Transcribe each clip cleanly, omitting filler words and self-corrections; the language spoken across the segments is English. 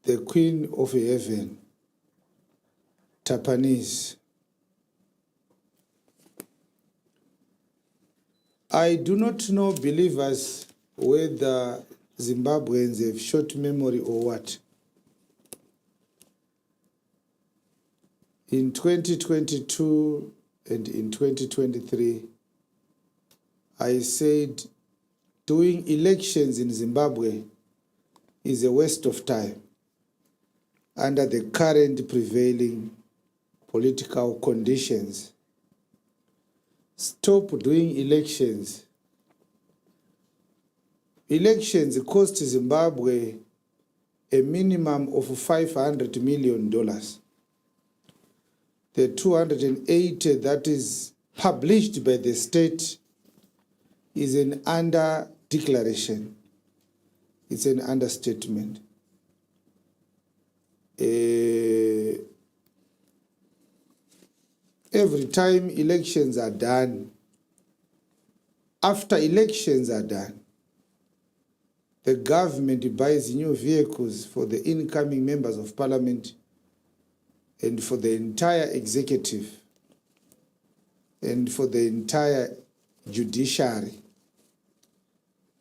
the Queen of Heaven, Tapanees. I do not know, believers, whether Zimbabweans have short memory or what. In 2022 and in 2023, I said doing elections in Zimbabwe is a waste of time under the current prevailing political conditions. Stop doing elections. Elections cost Zimbabwe a minimum of $500 million. The 280 that is published by the state is an under-declaration. It's an understatement. Every time elections are done, after elections are done, the government buys new vehicles for the incoming members of parliament and for the entire executive and for the entire judiciary,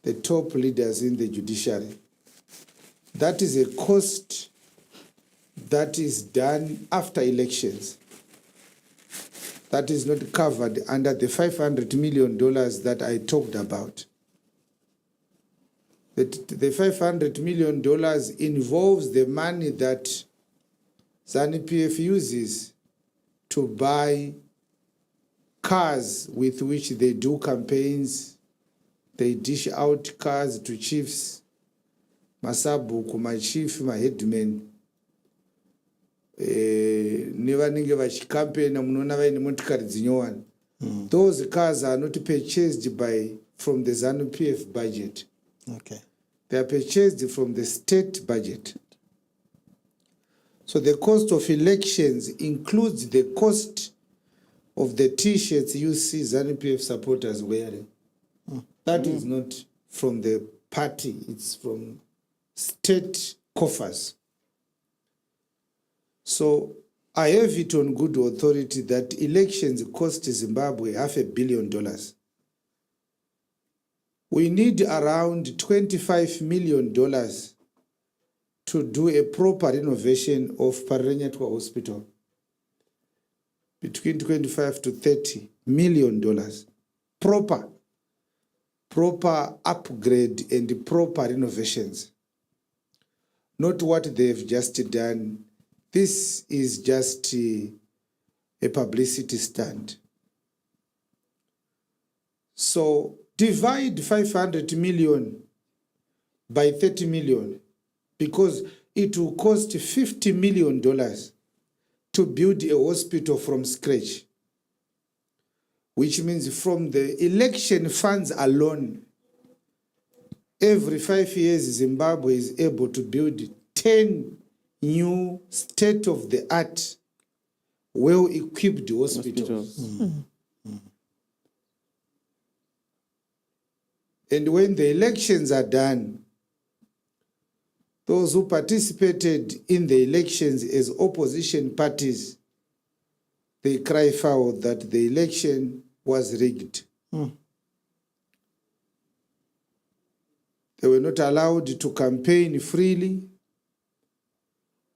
the top leaders in the judiciary. That is a cost that is done after elections. That is not covered under the $500 million that I talked about. The $500 million involves the money that ZANU-PF uses to buy cars with which they do campaigns. They dish out cars to chiefs, masabuku, my chief, my headmen. Those cars are not purchased from the ZANU-PF budget. Okay. They are purchased from the state budget. So the cost of elections includes the cost of the T-shirts you see ZANU-PF supporters wearing. That is not from the party, it's from state coffers. So I have it on good authority that elections cost Zimbabwe $500 million. We need around $25 million to do a proper renovation of Parenyatwa Hospital. Between $25 to $30 million. Proper upgrade and proper renovations. Not what they've just done. This is just a publicity stunt. So divide 500 million by 30 million because it will cost $50 million to build a hospital from scratch, which means from the election funds alone, every 5 years Zimbabwe is able to build 10 new state-of-the-art, well-equipped hospitals. And when the elections are done, those who participated in the elections as opposition parties, they cry foul that the election was rigged. They were not allowed to campaign freely.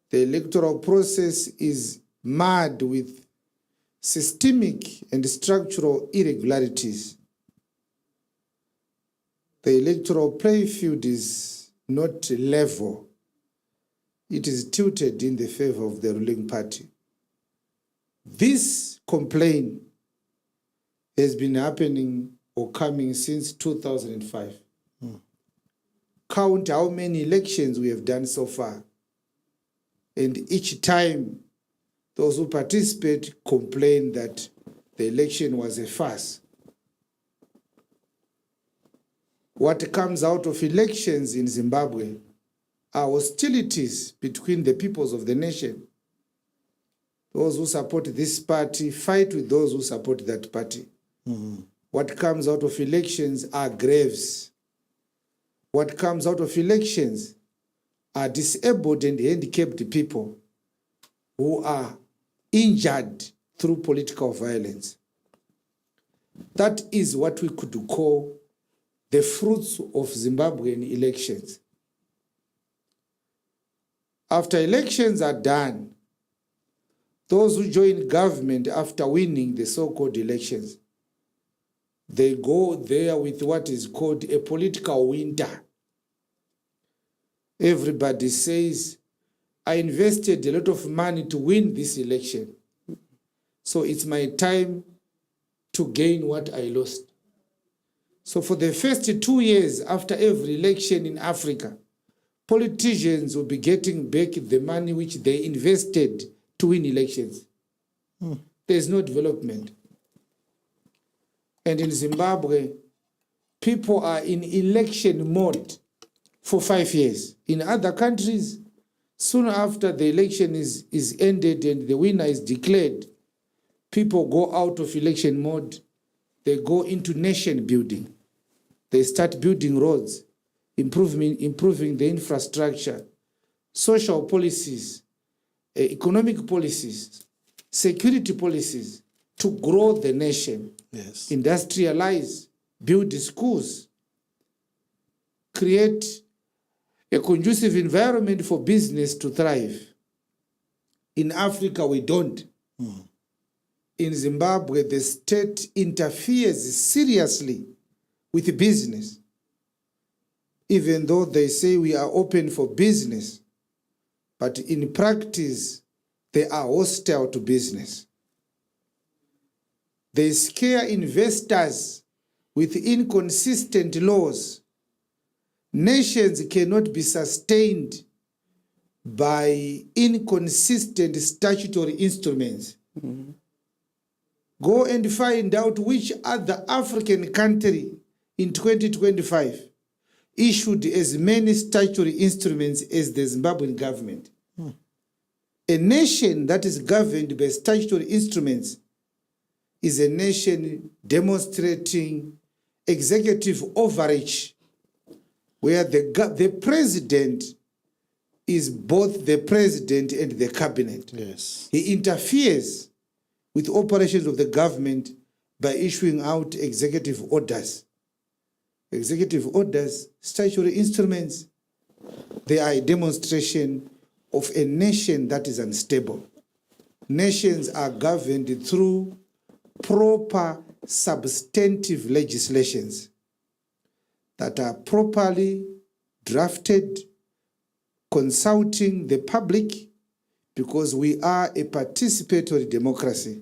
The electoral process is marred with systemic and structural irregularities. The electoral playfield is not level. It is tilted in the favor of the ruling party. This complaint has been happening or coming since 2005. Count how many elections we have done so far. And each time, those who participate complain that the election was a farce. What comes out of elections in Zimbabwe are hostilities between the peoples of the nation. Those who support this party fight with those who support that party. What comes out of elections are graves. What comes out of elections are disabled and handicapped people who are injured through political violence. That is what we could call the fruits of Zimbabwean elections. After elections are done, those who join government after winning the so-called elections, they go there with what is called a political winter. Everybody says, I invested a lot of money to win this election, so it's my time to gain what I lost. So for the first 2 years after every election in Africa, politicians will be getting back the money which they invested to win elections. There's no development. And in Zimbabwe, people are in election mode for 5 years. In other countries, soon after the election is ended and the winner is declared, people go out of election mode. They go into nation building. They start building roads, improving the infrastructure, social policies, economic policies, security policies to grow the nation. Yes. Industrialize, build schools, create a conducive environment for business to thrive. In Africa, we don't. In Zimbabwe, the state interferes seriously with business. Even though they say we are open for business, but in practice, they are hostile to business. They scare investors with inconsistent laws. Nations cannot be sustained by inconsistent statutory instruments. Go and find out which other African country in 2025 issued as many statutory instruments as the Zimbabwean government. A nation that is governed by statutory instruments is a nation demonstrating executive overreach, where the president is both the president and the cabinet. Yes. He interferes with operations of the government by issuing out executive orders. Executive orders, statutory instruments, they are a demonstration of a nation that is unstable. Nations are governed through proper substantive legislations that are properly drafted, consulting the public, because we are a participatory democracy.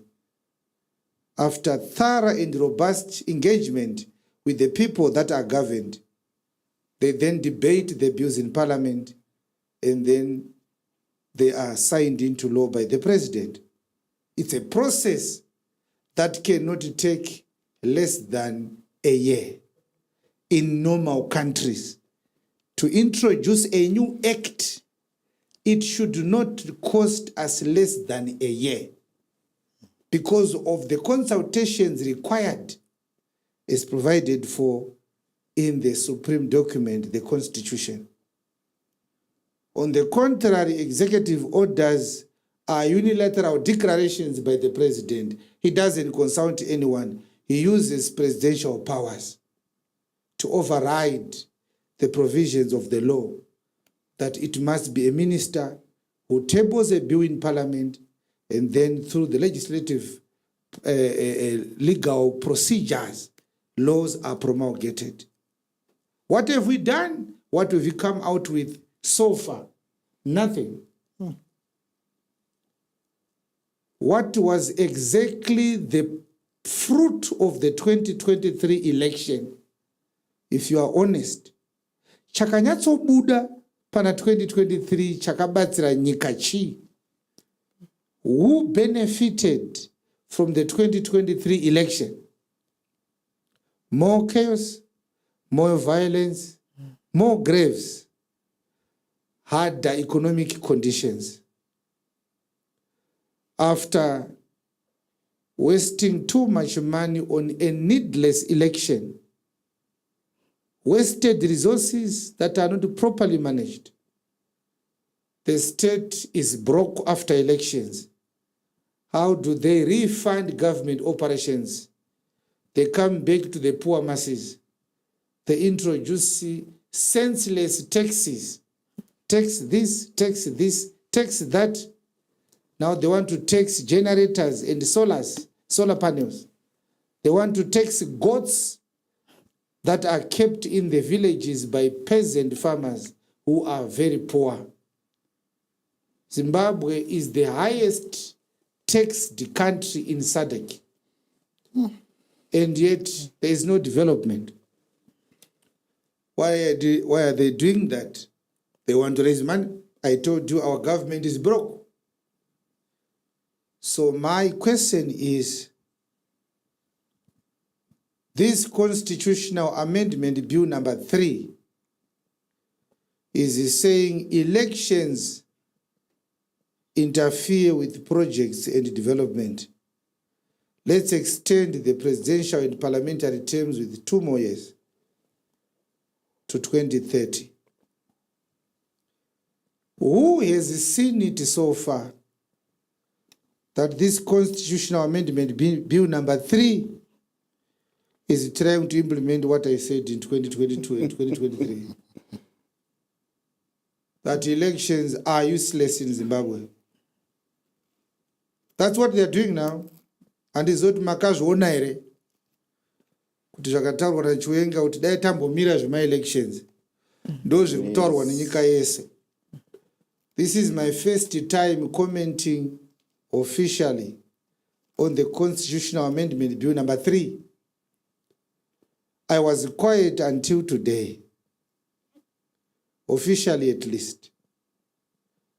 After thorough and robust engagement with the people that are governed, they then debate the bills in parliament, and then they are signed into law by the president. It's a process that cannot take less than a year in normal countries. To introduce a new act, it should not cost us less than a year because of the consultations required as provided for in the supreme document, the Constitution. On the contrary, executive orders are unilateral declarations by the president. He doesn't consult anyone. He uses presidential powers to override the provisions of the law, that it must be a minister who tables a bill in parliament, and then through the legislative legal procedures, laws are promulgated. What have we done? What have we come out with so far? Nothing. What was exactly the fruit of the 2023 election, if you are honest? Chakanyatsobuda pana 2023 chakabatsira nyika chi? Who benefited from the 2023 election? More chaos, more violence, more graves, harder economic conditions. After wasting too much money on a needless election, wasted resources that are not properly managed, the state is broke after elections. How do they refund government operations? They come back to the poor masses. They introduce senseless taxes. Tax this, tax that. Now they want to tax generators and solar panels. They want to tax goats that are kept in the villages by peasant farmers who are very poor. Zimbabwe is the highest taxed country in SADC. And yet there is no development. Why are they doing that? They want to raise money. I told you our government is broke. So my question is, this constitutional amendment, bill number 3, is saying elections interfere with projects and development. Let's extend the presidential and parliamentary terms with 2 more years to 2030. Who has seen it so far that this constitutional amendment, bill number 3, is trying to implement what I said in 2022 and 2023? That elections are useless in Zimbabwe. That's what they're doing now. And it's not makazviona here kuti zvakataurwa naChiwenga kuti dai tambomira zvema-elections ndo zviri kutaurwa nenyika yese. This is my first time commenting officially on the constitutional amendment bill number 3. I was quiet until today, officially at least.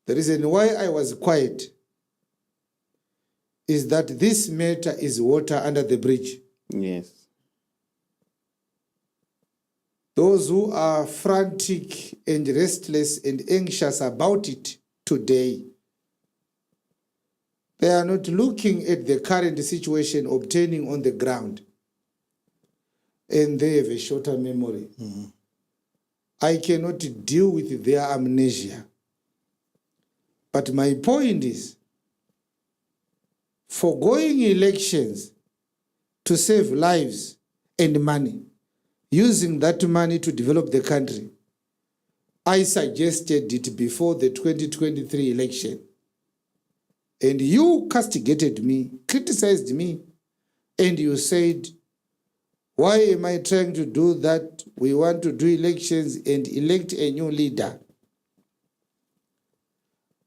The reason why I was quiet is that this matter is water under the bridge. Yes. Those who are frantic and restless and anxious about it today, they are not looking at the current situation obtaining on the ground. And they have a shorter memory. I cannot deal with their amnesia. But my point is, foregoing elections to save lives and money, using that money to develop the country, I suggested it before the 2023 election. And you castigated me, criticized me, and you said, why am I trying to do that? We want to do elections and elect a new leader,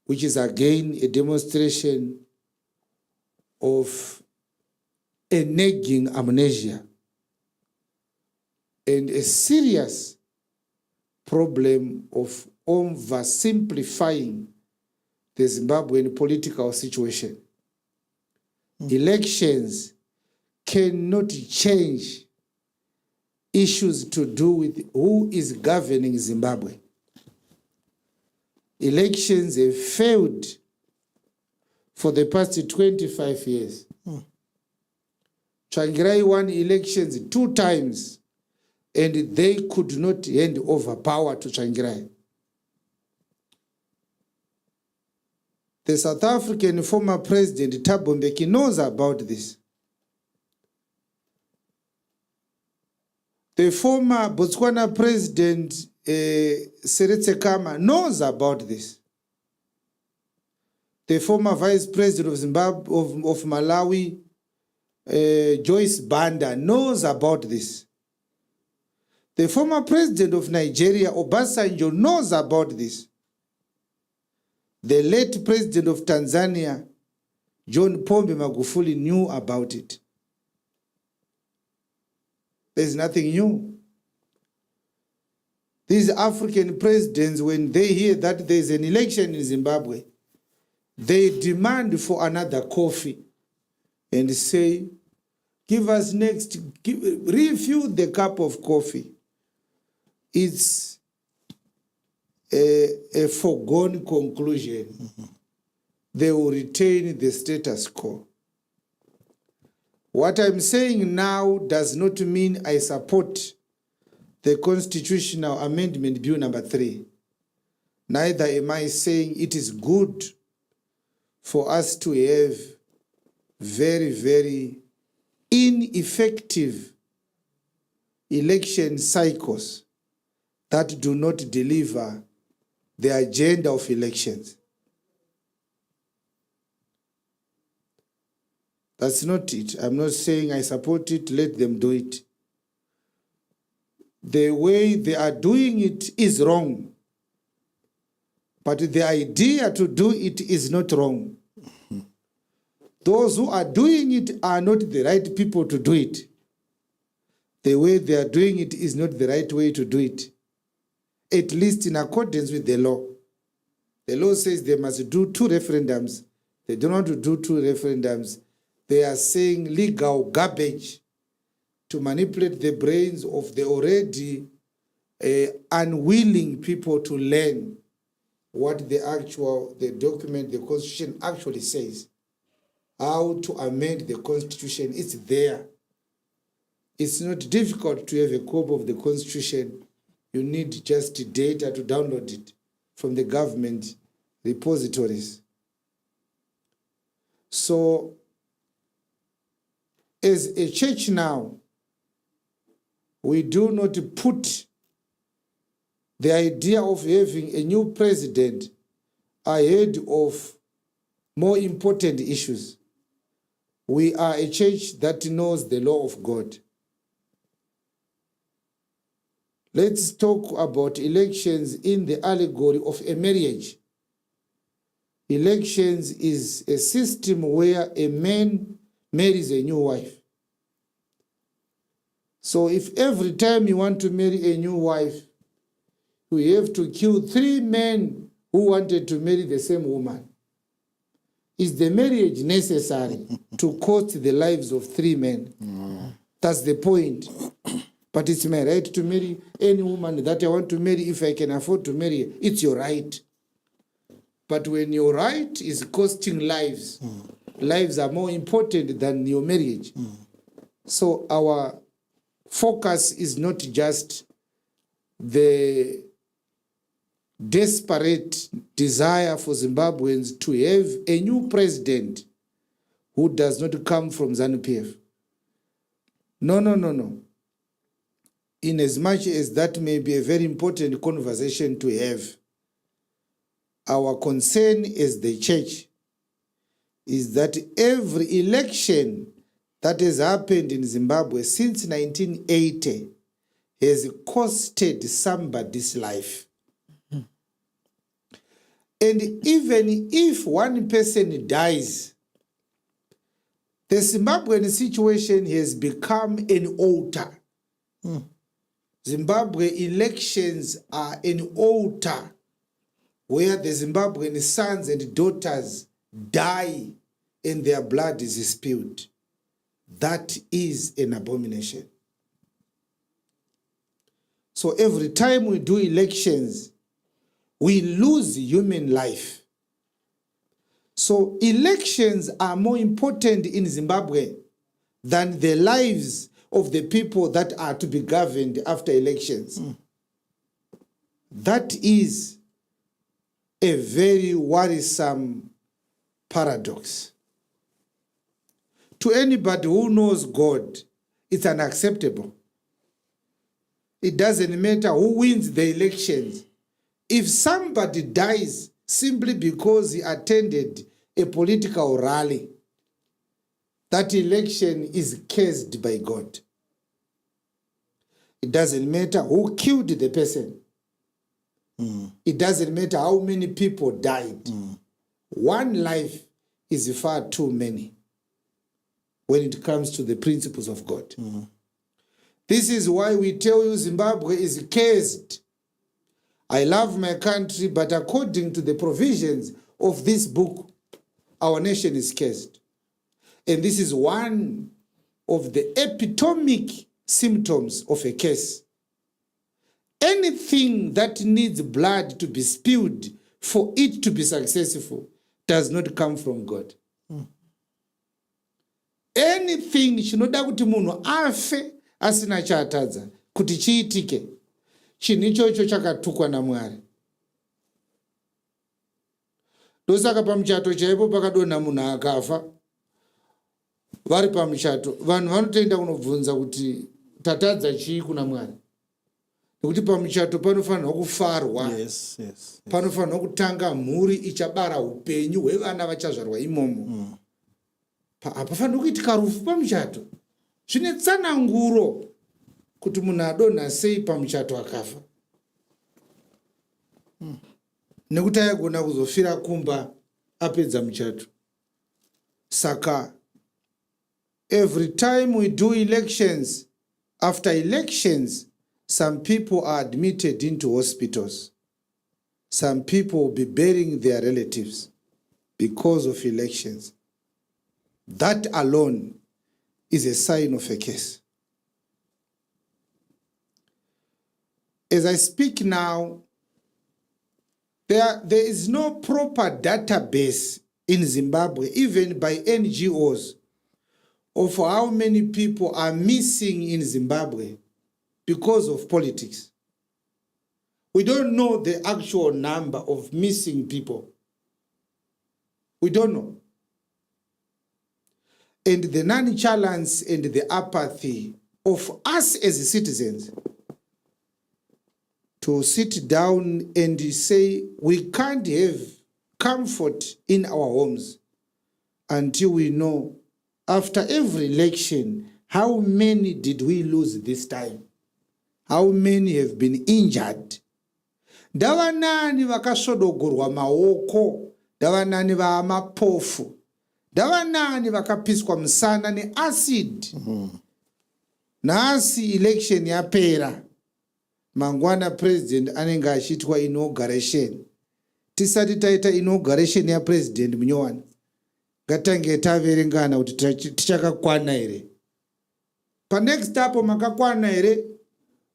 which is again a demonstration of a nagging amnesia and a serious problem of oversimplifying the Zimbabwean political situation. Elections cannot change issues to do with who is governing Zimbabwe. Elections have failed for the past 25 years. Tsvangirai won elections 2 times and they could not hand over power to Tsvangirai. The South African former president Thabo Mbeki knows about this. The former Botswana president Seretse Khama knows about this. The former vice president of Zimbabwe, of Malawi, Joyce Banda, knows about this. The former president of Nigeria, Obasanjo, knows about this. The late president of Tanzania, John Pombe Magufuli, knew about it. There's nothing new. These African presidents, when they hear that there's an election in Zimbabwe, they demand for another coffee and say, give us next, refill the cup of coffee. It's a foregone conclusion. They will retain the status quo. What I'm saying now does not mean I support the constitutional amendment bill number 3. Neither am I saying it is good for us to have very, very ineffective election cycles that do not deliver the agenda of elections. That's not it. I'm not saying I support it, let them do it. The way they are doing it is wrong. But the idea to do it is not wrong. Those who are doing it are not the right people to do it. The way they are doing it is not the right way to do it, at least in accordance with the law. The law says they must do 2 referendums. They don't want to do 2 referendums. They are saying legal garbage to manipulate the brains of the already unwilling people to learn what the document, the Constitution actually says. How to amend the Constitution, it's there. It's not difficult to have a copy of the Constitution. You need just data to download it from the government repositories. So, as a church now, we do not put the idea of having a new president ahead of more important issues. We are a church that knows the law of God. Let's talk about elections in the allegory of a marriage. Elections is a system where a man marries a new wife. So if every time you want to marry a new wife, you have to kill 3 men who wanted to marry the same woman, is the marriage necessary to cost the lives of 3 men? That's the point. But it's my right to marry any woman that I want to marry if I can afford to marry. It's your right. But when your right is costing lives, lives are more important than your marriage. So our focus is not just the desperate desire for Zimbabweans to have a new president who does not come from ZANU-PF. No. In as much as that may be a very important conversation to have, our concern as the church is that every election that has happened in Zimbabwe since 1980 has costed somebody's life. And even if one person dies, the Zimbabwean situation has become an altar. Zimbabwe elections are an altar where the Zimbabwean sons and daughters die and their blood is spilled. That is an abomination. So every time we do elections, we lose human life. So elections are more important in Zimbabwe than the lives of the people that are to be governed after elections. That is a very worrisome paradox. To anybody who knows God, it's unacceptable. It doesn't matter who wins the elections. If somebody dies simply because he attended a political rally, that election is cursed by God. It doesn't matter who killed the person. It doesn't matter how many people died. One life is far too many when it comes to the principles of God. This is why we tell you Zimbabwe is cursed. I love my country, but according to the provisions of this book, our nation is cursed. And this is one of the epitomic symptoms of a curse. Anything that needs blood to be spilled for it to be successful does not come from God. Anything chinoda kuti munhu afe asina chaatadza kuti chiitike, chinhu ichocho chakatukwa naMwari. Ndosaka pamuchato chaipo pakadonha munhu akafa vari pamuchato vanhu vanotoenda kunobvunza kuti tatadza chii kuna Mwari, nekuti pamuchato panofanirwa kufarwa. Yes. Panofanirwa kutanga mhuri ichabara upenyu hwevana vachazvarwa imomo. Hapafanirwi kuitika rufu pamuchato. Zvine tsananguro kuti munhu adonha sei pamuchato akafa, nekuti aigona kuzofira kumba apedza muchato. Saka every time we do elections, after elections, some people are admitted into hospitals. Some people will be burying their relatives because of elections. That alone is a sign of a case. As I speak now, there is no proper database in Zimbabwe, even by NGOs, of how many people are missing in Zimbabwe because of politics. We don't know the actual number of missing people. We don't know. And the nonchalance and the apathy of us as citizens to sit down and say we can't have comfort in our homes until we know after every election how many did we lose this time, how many have been injured. Ndavanani vakasvodogorwa maoko, ndavanani vamapofu, ndavanani vakapiswa musana neacid. Nhasi election yapera, mangwana president anenge achiitwa inauguration. Tisati taita inauguration yapresident Munyowani, ngatange taverengana kuti tichakakwana here. Panext apo makakwana here,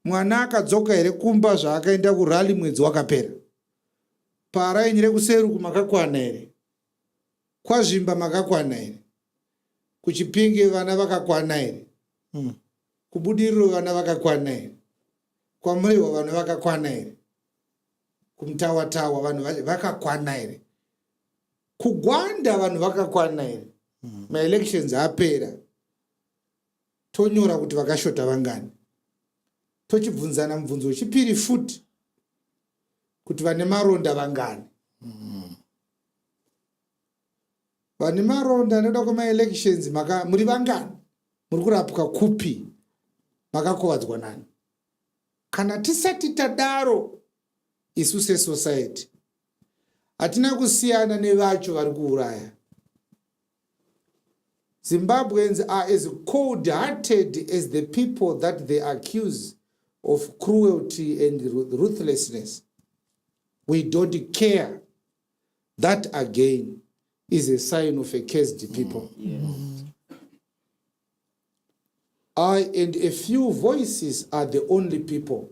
mwana akadzoka here kumba zvaakaenda kurali mwedzi wakapera. Paraini rekuseruku makakwana here, kwazvimba makakwana here, kuchipinge vana vakakwana here, kubudiriro vana vakakwana here, kwamuriwa vanhu vakakwana here, kumtawatawa vanhu vakakwana here, kugwanda vanhu vakakwana here. Maelections apera, tonyora kuti vakashota vangani, tochibvunzana mubvunzo wechipiri futi kuti vane maronda vangani. Vane maronda anoda kwamaelections muri vangani, muri kurapwa kupi, makakovadzwa nani. Kana tisati tadaro isu sesociety hatina kusiyana nevacho vari kuuraya. Zimbabweans are as cold-hearted as the people that they accuse of cruelty and ruthlessness. We don't care. That again is a sign of a cursed people. I and a few voices are the only people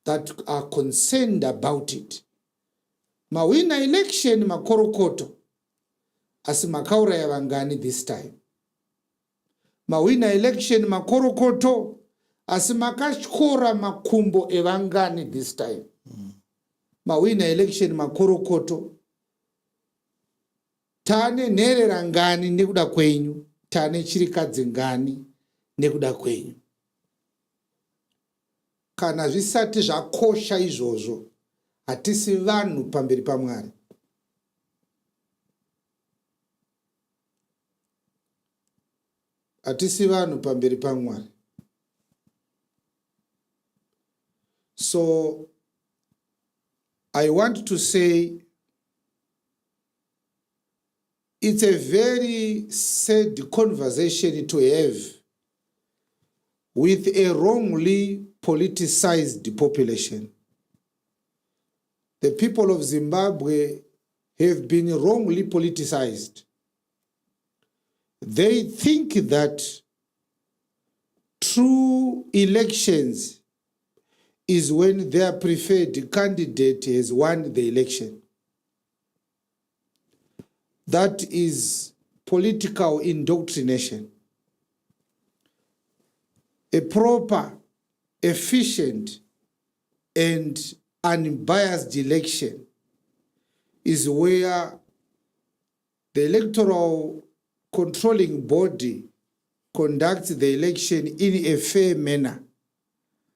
that are concerned about it. Mawina election makorokoto, asi makauraya vangani this time. Mawina election makorokoto, asi makashkora makumbo evangani this time. Mawina election makorokoto, tane nere rangani nekuda kwenyu, tane chirikadzi ngani nekuda kwenyu. Kana zvisati zvakosha izvozvo, hatisi vanhu pamberi paMwari. Hatisi vanhu pamberi paMwari. So I want to say it's a very sad conversation to have with a wrongly politicized population. The people of Zimbabwe have been wrongly politicized. They think that true elections is when their preferred candidate has won the election. That is political indoctrination. A proper, efficient, and unbiased election is where the electoral controlling body conducts the election in a fair manner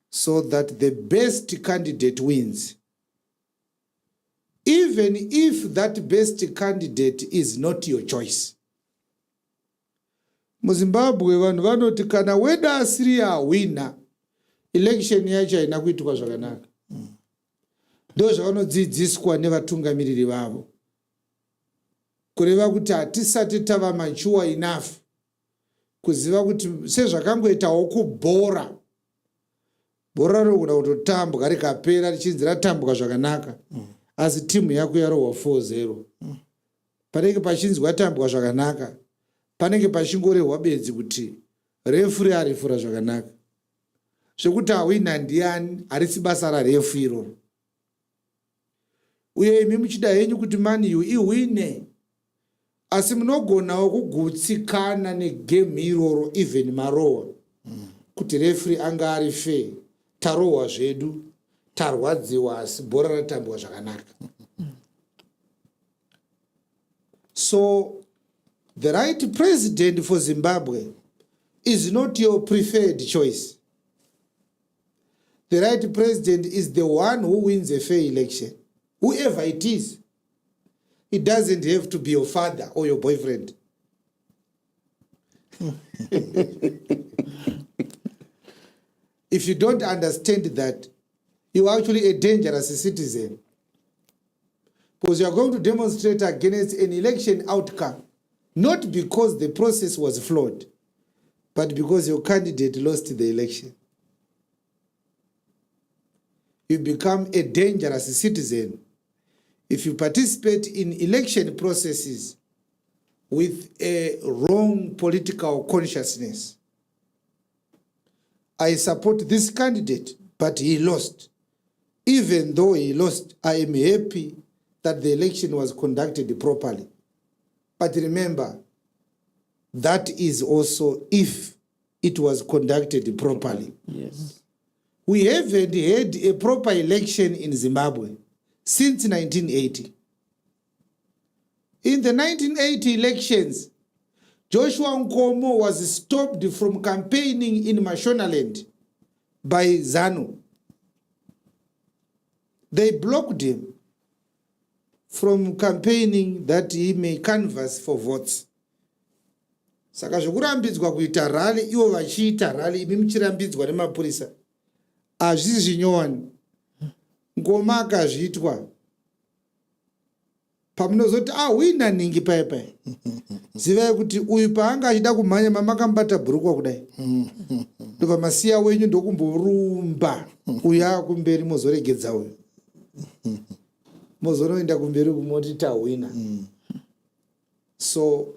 so that the best candidate wins. Even if that best candidate is not your choice. MuZimbabwe vanhu vanoti kana weda asiri awina election yacho haina kuitwa zvakanaka. Ndo zvavanodzidziswa nevatungamiriri vavo. Kureva kuti hatisati tava mature enough kuziva kuti sezvakangoitawo kubhora. Bhora rinogona kutotambwa rikapera richinzi ratambwa zvakanaka. Asi timu yako yarohwa 4-0. Panenge pachinzi watambwa zvakanaka. Panenge pachingorehwa bedzi kuti refuri arefura zvakanaka. Zvekuti awina ndiani harisi basa rarefu iroro. Uye imi muchida henyu kuti Man U iwine. Asi munogonawo kugutsikana negame iroro even marohwa. Kuti refuri anga ari fair. Tarohwa zvedu. Tarwadziwa asi bhora ratambwa zvakanaka. So the right president for Zimbabwe is not your preferred choice. The right president is the one who wins a fair election. Whoever it is. It doesn't have to be your father or your boyfriend. If you don't understand that, you are actually a dangerous citizen. Because you are going to demonstrate against an election outcome, not because the process was flawed, but because your candidate lost the election. You become a dangerous citizen if you participate in election processes with a wrong political consciousness. I support this candidate, but he lost. Even though he lost, I am happy that the election was conducted properly. But remember, that is also if it was conducted properly. Yes. We haven't had a proper election in Zimbabwe since 1980. In the 1980 elections, Joshua Nkomo was stopped from campaigning in Mashonaland by ZANU. They blocked him from campaigning that he may canvass for votes. Saka zvokurambidzwa kuita rally ivo vachiita rally imi muchirambidzwa nemapurisa hazvisi zvinyowani. Ngoma akazviitwa pamunozoti wina ningi paipai zivai kuti uyu paanga achida kumhanya mamakambata bhurukwa kudai ndobva masiya wenyu ndokumborumba uya kumberi mozoregedza uyu mozonoenda kumberi kumoti tawina. So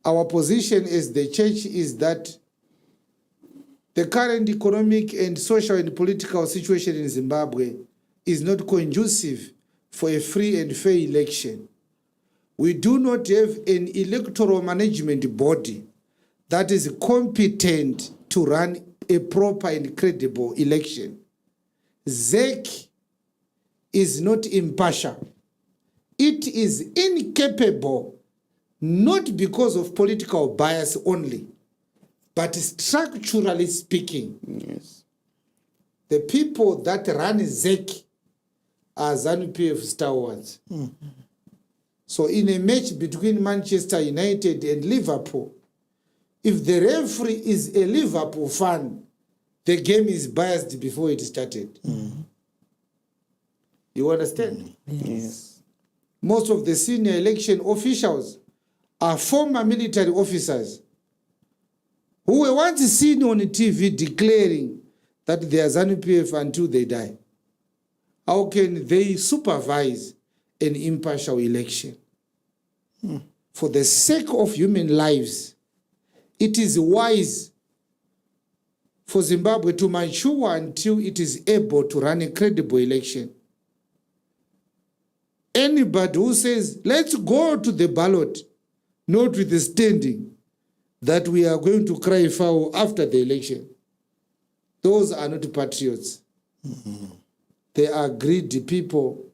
our position as the church is that the current economic and social and political situation in Zimbabwe is not conducive for a free and fair election. We do not have an electoral management body that is competent to run a proper and credible election. ZEC is not impartial. It is incapable, not because of political bias only, but structurally speaking. Yes. The people that run ZEC are ZANU-PF stalwarts. So in a match between Manchester United and Liverpool, if the referee is a Liverpool fan, the game is biased before it started. You understand? Yes. Most of the senior election officials are former military officers who were once seen on TV declaring that they are ZANU-PF until they die. How can they supervise an impartial election? For the sake of human lives, it is wise for Zimbabwe to mature until it is able to run a credible election. Anybody who says, let's go to the ballot, notwithstanding that we are going to cry foul after the election, those are not patriots. They are greedy people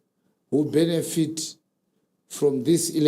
who benefit from this election.